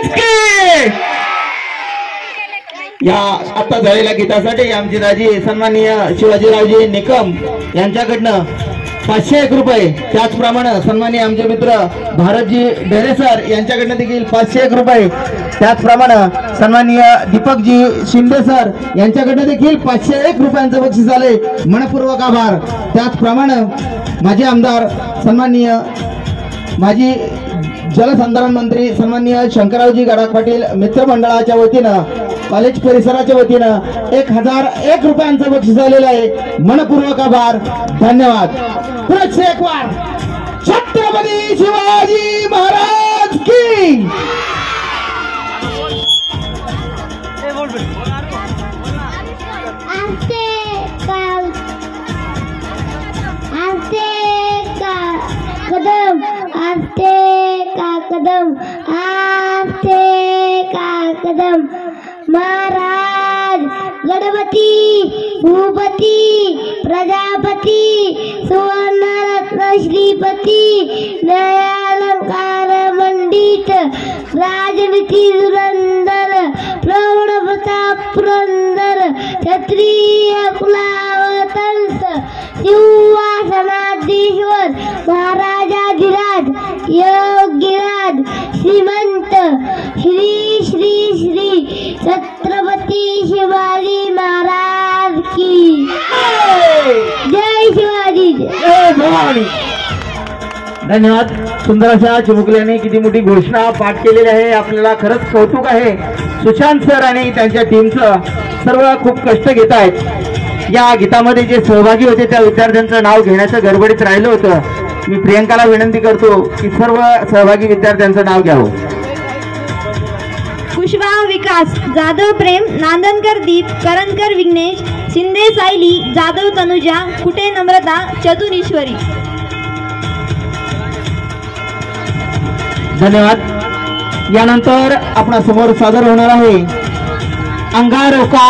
महाराज की। या आता झालेल्या गीतासाठी आमचे दाजी सन्माननीय शिवाजीरावजी निकम यांच्याकडनं 501 रुपये, त्याचप्रमाणे सन्माननीय आमचे मित्र भारतजी ढेरे सर यांच्याकडनं देखील 501 रुपये, त्याचप्रमाणे सन्माननीय दीपकजी शिंदे सर यांच्याकडनं देखील 501 रुपयांचं बक्षीस आले, मनपूर्वक आभार। त्याचप्रमाणे माजी आमदार सन्माननीय माजी जलसंधारण मंत्री सन्माननीय शंकररावजी गडाख पाटील मित्रमंडळाच्या वतीनं कॉलेज परिसराच्या वतीनं 1001 रुपयांचं बक्षीस आलेलं आहे, मनपूर्वक आभार, धन्यवाद। पुढे एक वार छत्रपती शिवाजी महाराज की। कदम आस्ते का कदम, आस्ते का कदम। महाराज गणपती भूपती प्रजापती सुवर्णरत्न श्रीपती न्यायालंकार मंडित राजनीती धुरंधर प्रौढ प्रताप पुरंदर क्षत्रिय कुलावतंस सिंहासनाधीश्वर महाराजाधिराज योगीराज श्रीमंत श्री श्री श्री छत्रपती शिवाजी महाराज की जय शिवाजी जय भवानी। धन्यवाद। सुंदर अशा चिमुकल्याने किती मोठी घोषणा पाठ केलेली आहे, आपल्याला खरंच कौतुक आहे। सुशांत सर आणि त्यांच्या टीमचं सर्व खूप कष्ट घेत आहेत। या गीतामध्ये जे सहभागी होते त्या विद्यार्थ्यांचं नाव घेण्याचं गडबडीत राहिलं होतं। मी प्रियंकाला विनंती करतो की सर्व सहभागी विद्यार्थ्यांचं नाव घ्यावं। कुशवाह विकास, जाधव प्रेम, नांदनकर दीप, करंजकर विघ्नेश, शिंदे सायली, जाधव तनुजा, कुटे नम्रता, चतुर ईश्वरी। धन्यवाद। यानंतर आपणा समोर सादर होणार आहे अंगारोका